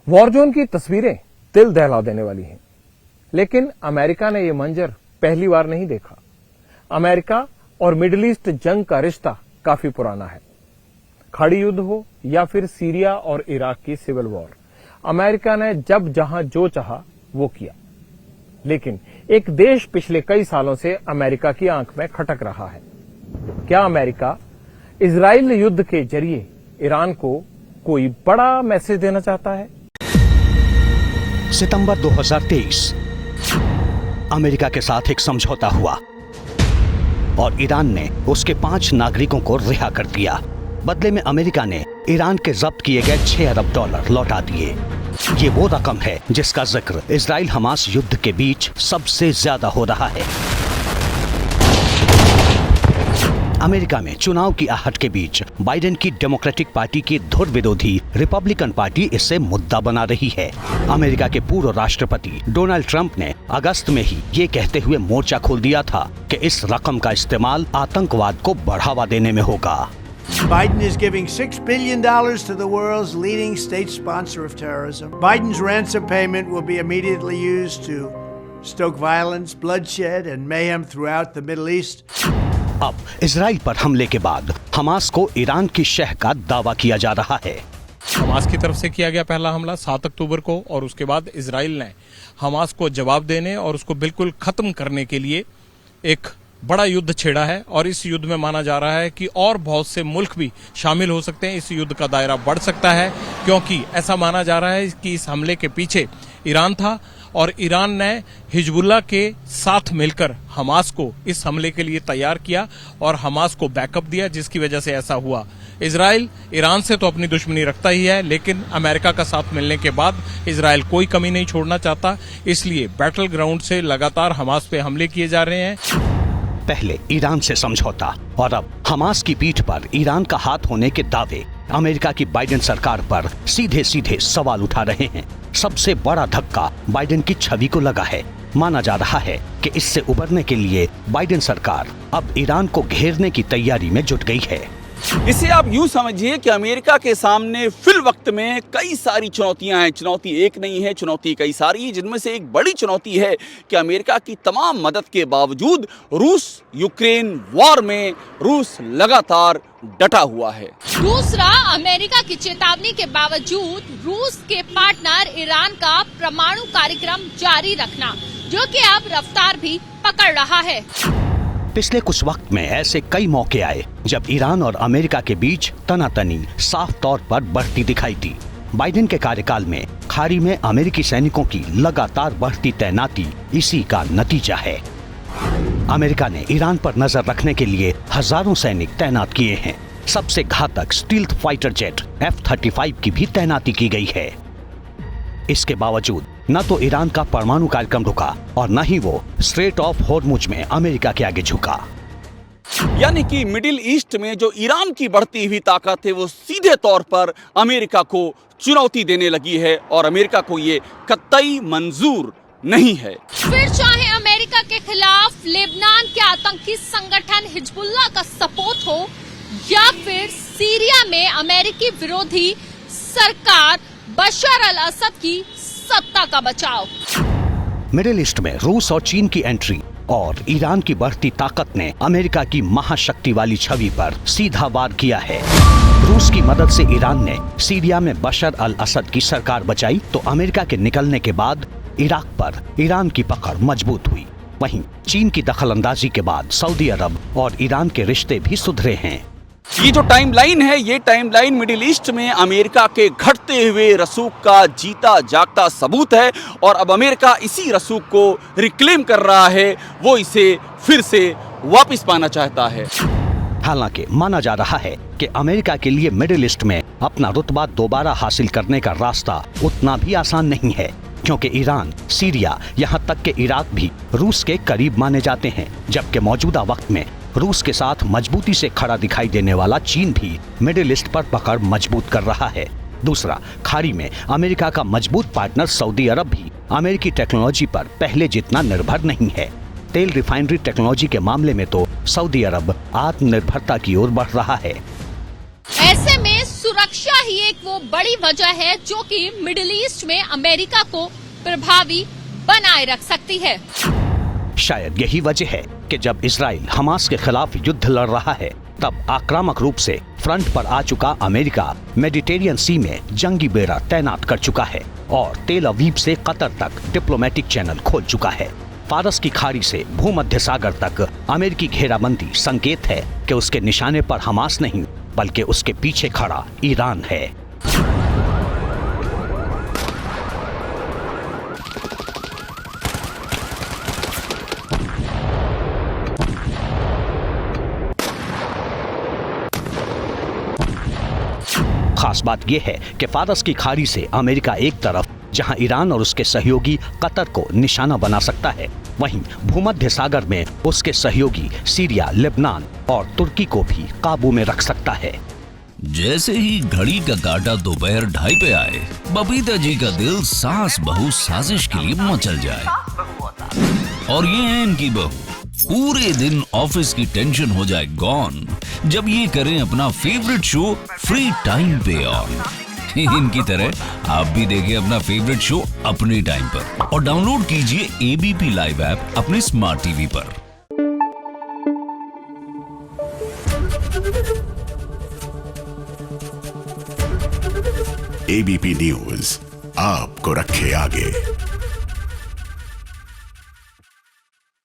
Warzone की तस्वीरें दिल दहला देने वाली हैं, लेकिन अमेरिका ने यह मंजर पहली बार नहीं देखा। अमेरिका और मिडिल ईस्ट जंग का रिश्ता काफी पुराना है। खाड़ी युद्ध हो या फिर सीरिया और इराक की सिविल वॉर, अमेरिका ने जब जहां जो चाहा वो किया। लेकिन एक देश पिछले कई सालों से अमेरिका की आंख में खटक रहा है। क्या अमेरिका इजराइल युद्ध के जरिए ईरान को कोई बड़ा मैसेज देना चाहता है? सितंबर 2023 अमेरिका के साथ एक समझौता हुआ और ईरान ने उसके 5 नागरिकों को रिहा कर दिया। बदले में अमेरिका ने ईरान के जब्त किए गए $6 अरब लौटा दिए। ये वो रकम है जिसका जिक्र इजराइल हमास युद्ध के बीच सबसे ज्यादा हो रहा है। अमेरिका में चुनाव की आहट के बीच बाइडेन की डेमोक्रेटिक पार्टी की धुर विरोधी रिपब्लिकन पार्टी इसे मुद्दा बना रही है। अमेरिका के पूर्व राष्ट्रपति डोनाल्ड ट्रंप ने अगस्त में ही ये कहते हुए मोर्चा खोल दिया था कि इस रकम का इस्तेमाल आतंकवाद को बढ़ावा देने में होगा। Biden is giving $6 billion to the world's leading state sponsor of terrorism. Biden's ransom payment will be immediately used to stoke violence, bloodshed, and mayhem throughout the Middle East. अब इजराइल पर हमले के बाद हमास को Iran की शह का दावा किया जा रहा है। हमास की तरफ से किया गया पहला हमला 7 अक्टूबर को, और उसके बाद इजराइल ने हमास को जवाब देने और उसको बिल्कुल खत्म करने के लिए एक बड़ा युद्ध छेड़ा है। और इस युद्ध में माना जा रहा है कि और बहुत से मुल्क भी शामिल हो सकते हैं। इस युद्ध का दायरा बढ़ सकता है, क्योंकि ऐसा माना जा रहा है कि इस हमले के पीछे ईरान था और ईरान ने हिजबुल्लाह के साथ मिलकर हमास को इस हमले के लिए तैयार किया और हमास को बैकअप दिया, जिसकी वजह से ऐसा हुआ। इजराइल ईरान से तो अपनी दुश्मनी रखता ही है, लेकिन अमेरिका का साथ मिलने के बाद इजराइल कोई कमी नहीं छोड़ना चाहता। इसलिए बैटल ग्राउंड से लगातार हमास पे हमले किए जा रहे हैं। पहले ईरान से समझौता और अब हमास की पीठ पर ईरान का हाथ होने के दावे अमेरिका की बाइडेन सरकार पर सीधे सीधे सवाल उठा रहे हैं। सबसे बड़ा धक्का बाइडेन की छवि को लगा है। माना जा रहा है कि इससे उबरने के लिए बाइडेन सरकार अब ईरान को घेरने की तैयारी में जुट गई है। इसे आप यूं समझिए कि अमेरिका के सामने फिल वक्त में कई सारी चुनौतियां हैं। चुनौती एक नहीं है, चुनौती कई सारी, जिनमें से एक बड़ी चुनौती है कि अमेरिका की तमाम मदद के बावजूद रूस यूक्रेन वॉर में रूस लगातार डटा हुआ है। दूसरा, अमेरिका की चेतावनी के बावजूद रूस के पार्टनर ईरान का परमाणु कार्यक्रम जारी रखना, जो कि अब रफ्तार भी पकड़ रहा है। पिछले कुछ वक्त में ऐसे कई मौके आए जब ईरान और अमेरिका के बीच तनातनी साफ तौर पर बढ़ती दिखाई दी। बाइडेन के कार्यकाल में खाड़ी में अमेरिकी सैनिकों की लगातार बढ़ती तैनाती इसी का नतीजा है। अमेरिका ने ईरान पर नजर रखने के लिए हजारों सैनिक तैनात किए हैं। सबसे घातक स्टील्थ फाइटर जेट F-35 की भी तैनाती की गई है। इसके बावजूद न तो ईरान का परमाणु कार्यक्रम रुका और न ही वो स्ट्रेट ऑफ होर्मुज में अमेरिका के आगे झुका। यानी कि मिडिल ईस्ट में जो ईरान की बढ़ती हुई ताकत है वो सीधे तौर पर अमेरिका को चुनौती देने लगी है और अमेरिका को ये कतई मंजूर नहीं है। फिर चाहे अमेरिका के खिलाफ लेबनान के आतंकी संगठन हिजबुल्लाह का सपोर्ट हो या फिर सीरिया में अमेरिकी विरोधी सरकार बशर अल असद की सत्ता का बचाव। मिडिल ईस्ट में रूस और चीन की एंट्री और ईरान की बढ़ती ताकत ने अमेरिका की महाशक्ति वाली छवि पर सीधा वार किया है। रूस की मदद से ईरान ने सीरिया में बशर अल असद की सरकार बचाई, तो अमेरिका के निकलने के बाद इराक पर ईरान की पकड़ मजबूत हुई। वहीं चीन की दखलंदाजी के बाद सऊदी अरब और ईरान के रिश्ते भी सुधरे हैं। ये जो टाइमलाइन है, ये टाइमलाइन मिडिल ईस्ट में अमेरिका के घटते हुए रसूख का जीता जागता सबूत है और अब अमेरिका इसी रसूख को रिक्लेम कर रहा है। वो इसे फिर से वापस पाना चाहता है। हालांकि माना जा रहा है कि अमेरिका के लिए मिडिल ईस्ट में अपना रुतबा दोबारा हासिल करने का रास्ता उतना भी आसान नहीं है, क्योंकि ईरान, सीरिया, यहाँ तक कि इराक भी रूस के करीब माने जाते हैं। जबकि मौजूदा वक्त में रूस के साथ मजबूती से खड़ा दिखाई देने वाला चीन भी मिडिल ईस्ट पर पकड़ मजबूत कर रहा है। दूसरा, खाड़ी में अमेरिका का मजबूत पार्टनर सऊदी अरब भी अमेरिकी टेक्नोलॉजी पर पहले जितना निर्भर नहीं है। तेल रिफाइनरी टेक्नोलॉजी के मामले में तो सऊदी अरब आत्मनिर्भरता की ओर बढ़ रहा है। ऐसे में सुरक्षा ही एक वो बड़ी वजह है जो कि मिडिल ईस्ट में अमेरिका को प्रभावी बनाए रख सकती है। शायद यही वजह है कि जब इजराइल हमास के खिलाफ युद्ध लड़ रहा है, तब आक्रामक रूप से फ्रंट पर आ चुका अमेरिका मेडिटेरियन सी में जंगी बेड़ा तैनात कर चुका है और तेल अवीव से कतर तक डिप्लोमेटिक चैनल खोल चुका है। फारस की खाड़ी से भूमध्य सागर तक अमेरिकी घेराबंदी संकेत है कि उसके निशाने पर हमास नहीं, बल्कि उसके पीछे खड़ा ईरान है। खास बात यह है कि फारस की खाड़ी से अमेरिका एक तरफ जहां ईरान और उसके सहयोगी कतर को निशाना बना सकता है, वहीं भूमध्य सागर में उसके सहयोगी सीरिया, लेबनान और तुर्की को भी काबू में रख सकता है। जैसे ही घड़ी का काटा दोपहर 2:30 पे आए, बबीता जी का दिल सास बहू साजिश के लिए मचल जाए। और ये है इनकी बहू, पूरे दिन ऑफिस की टेंशन हो जाए गॉन जब ये करें अपना फेवरेट शो फ्री टाइम पे ऑन। इनकी तरह आप भी देखें अपना फेवरेट शो अपने टाइम पर और डाउनलोड कीजिए एबीपी लाइव ऐप अपने स्मार्ट टीवी पर। एबीपी न्यूज आपको रखे आगे।